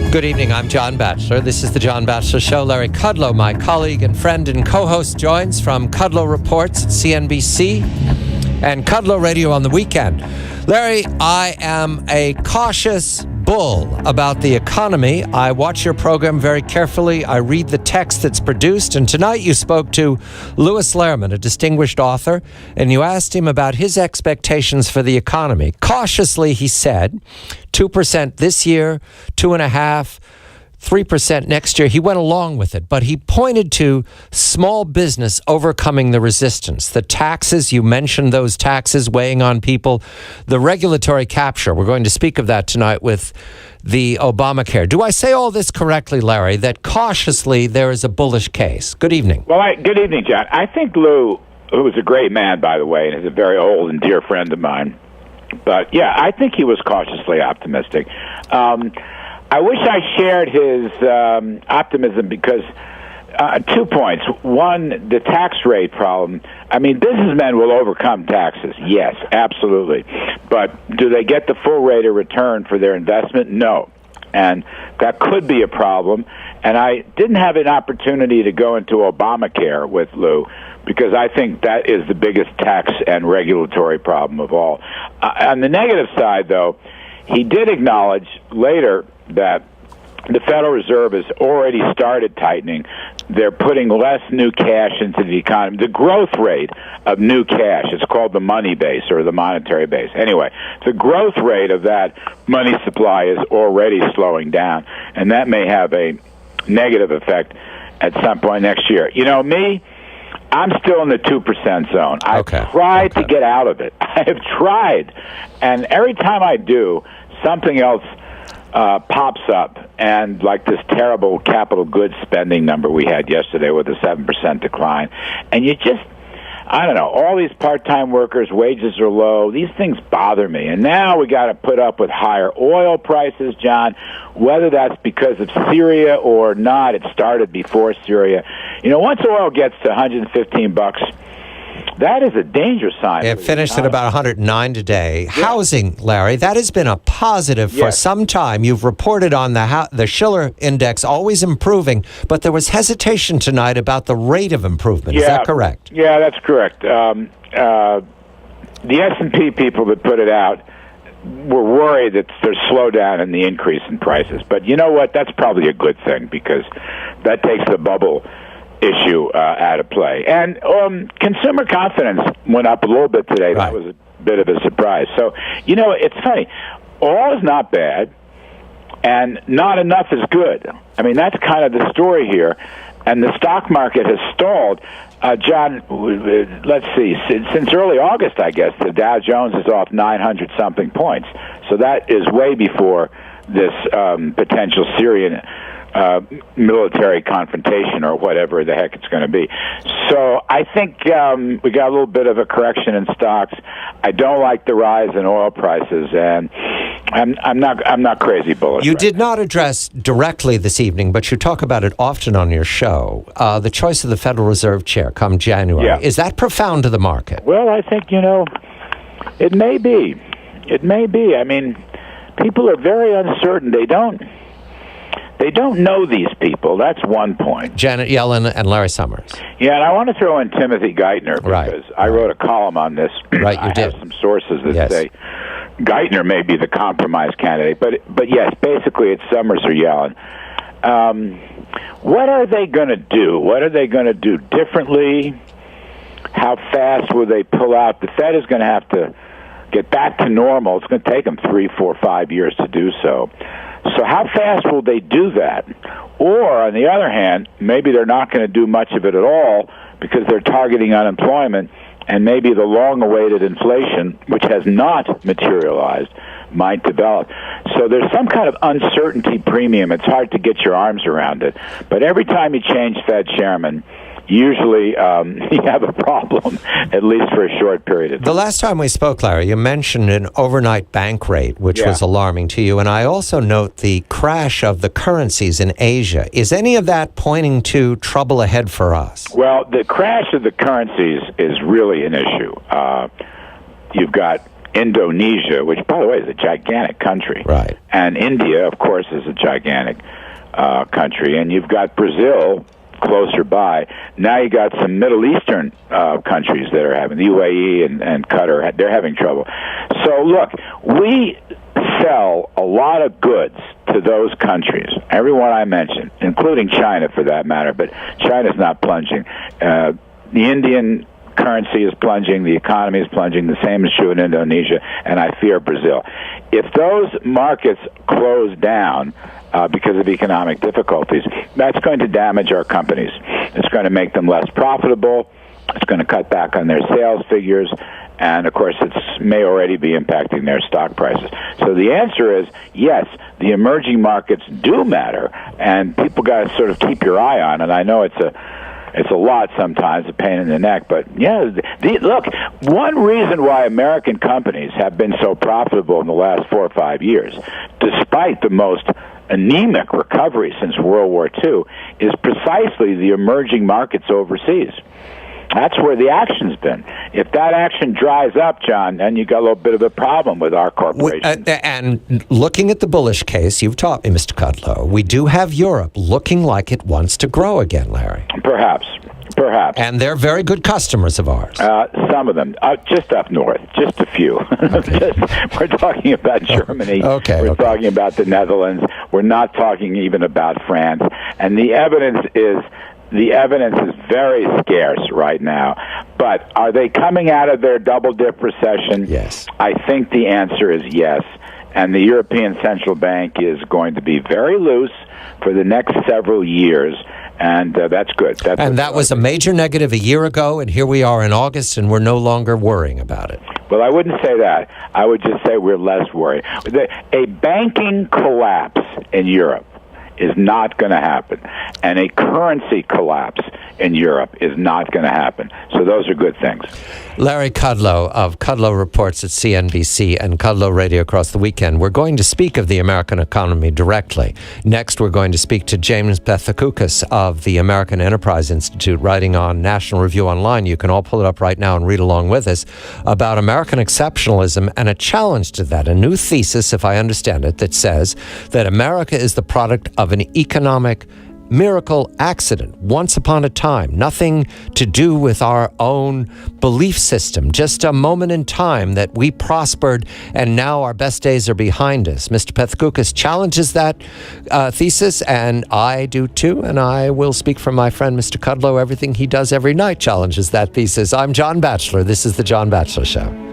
Good evening, I'm John Batchelor. This is the John Batchelor Show. Larry Kudlow, my colleague and friend and co-host, joins from Kudlow Reports at CNBC and Kudlow Radio on the weekend. Larry, I am a cautious bull about the economy. I watch your program very carefully. I read the text that's produced. And tonight you spoke to Louis Lehrman, a distinguished author, and you asked him about his expectations for the economy. Cautiously, he said, 2% this year, 2.5%, 3% next year. He went along with it, but he pointed to small business overcoming the resistance. The taxes, you mentioned those taxes weighing on people. The regulatory capture, we're going to speak of that tonight with the Obamacare. Do I say all this correctly, Larry, that cautiously there is a bullish case? Good evening. Well, good evening, John. I think Lou, who is a great man, by the way, and is a very old and dear friend of mine, but yeah, I think he was cautiously optimistic. I wish I shared his optimism because 2 points. One, the tax rate problem. I mean, businessmen will overcome taxes. Yes, absolutely. But do they get the full rate of return for their investment? No. And that could be a problem. And I didn't have an opportunity to go into Obamacare with Lou because I think that is the biggest tax and regulatory problem of all. On the negative side, though, he did acknowledge later that the Federal Reserve has already started tightening. They're putting less new cash into the economy. The growth rate of new cash, it's called the money base or the monetary base. Anyway, the growth rate of that money supply is already slowing down, and that may have a negative effect at some point next year. You know, me, I'm still in the 2% zone. I've tried to get out of it. I have tried, and every time I do, something else pops up, and like this terrible capital goods spending number we had yesterday with a 7% decline. And you just, I don't know, all these part-time workers, wages are low. These things bother me. And now we got to put up with higher oil prices, John, whether that's because of Syria or not. It started before Syria. You know, once oil gets to $115, that is a dangerous sign. It finished at about 109 today. Yeah. Housing, Larry, that has been a positive for some time. You've reported on the Schiller Index always improving, but there was hesitation tonight about the rate of improvement. Is that correct? Yeah, that's correct. The S&P people that put it out were worried that there's slowdown in the increase in prices. But you know what? That's probably a good thing because that takes the bubble issue out of play. And consumer confidence went up a little bit today. Right. That was a bit of a surprise. So, you know, it's funny. All is not bad, and not enough is good. I mean, that's kind of the story here. And the stock market has stalled. John, let's see. Since early August, I guess, the Dow Jones is off 900-something points. So that is way before this potential Syrian military confrontation or whatever the heck it's going to be. So I think we got a little bit of a correction in stocks. I don't like the rise in oil prices, and I'm not crazy bullish. You did not address directly this evening, but you talk about it often on your show. The choice of the Federal Reserve chair come January. Yeah. Is that profound to the market? Well, I think, you know, it may be. It may be. I mean, people are very uncertain. They don't know these people. That's one point. Janet Yellen and Larry Summers. Yeah, and I want to throw in Timothy Geithner because I wrote a column on this. Right, you did. I have some sources that say Geithner may be the compromise candidate. But yes, basically it's Summers or Yellen. What are they going to do? What are they going to do differently? How fast will they pull out? The Fed is going to have to get back to normal. It's going to take them 3, 4, 5 years to do so. So how fast will they do that? Or, on the other hand, maybe they're not going to do much of it at all because they're targeting unemployment, and maybe the long-awaited inflation, which has not materialized, might develop. So there's some kind of uncertainty premium. It's hard to get your arms around it. But every time you change Fed chairman, usually you have a problem, at least for a short period of time. The last time we spoke, Larry, you mentioned an overnight bank rate, which was alarming to you. And I also note the crash of the currencies in Asia. Is any of that pointing to trouble ahead for us? Well, the crash of the currencies is really an issue. You've got Indonesia, which, by the way, is a gigantic country. Right. And India, of course, is a gigantic country. And you've got Brazil closer by. Now you got some Middle Eastern countries that are having, the UAE and Qatar, they're having trouble. So, look, we sell a lot of goods to those countries, everyone I mentioned, including China for that matter, but China's not plunging. The Indian currency is plunging, the economy is plunging, the same is true in Indonesia, and I fear Brazil. If those markets close down because of economic difficulties, that's going to damage our companies. It's going to make them less profitable. It's going to cut back on their sales figures. And, of course, it may already be impacting their stock prices. So the answer is, yes, the emerging markets do matter, and people got to sort of keep your eye on it. I know it's a lot sometimes, a pain in the neck, but, yeah, look, one reason why American companies have been so profitable in the last 4 or 5 years, despite the most anemic recovery since World War II, is precisely the emerging markets overseas. That's where the action's been. If that action dries up, John, then you got a little bit of a problem with our corporation. And looking at the bullish case, you've taught me, Mr. Kudlow, we do have Europe looking like it wants to grow again, Larry. Perhaps. And they're very good customers of ours. Some of them, just up north, just a few. Okay. We're talking about Germany. We're talking about the Netherlands. We're not talking even about France. And the evidence is very scarce right now. But are they coming out of their double-dip recession? Yes. I think the answer is yes. And the European Central Bank is going to be very loose for the next several years. And that's good. That was a major negative a year ago, and here we are in August, and we're no longer worrying about it. Well, I wouldn't say that. I would just say we're less worried. A banking collapse in Europe is not going to happen. And a currency collapse in Europe is not going to happen. So those are good things. Larry Kudlow of Kudlow Reports at CNBC and Kudlow Radio across the weekend. We're going to speak of the American economy directly. Next, we're going to speak to James Pethokoukis of the American Enterprise Institute, writing on National Review Online. You can all pull it up right now and read along with us about American exceptionalism and a challenge to that, a new thesis, if I understand it, that says that America is the product of an economic miracle accident, once upon a time, nothing to do with our own belief system, just a moment in time that we prospered and now our best days are behind us. Mr. Pethokoukis challenges that thesis, and I do too, and I will speak from my friend Mr. Kudlow. Everything he does every night challenges that thesis. I'm John Batchelor. This is The John Batchelor Show.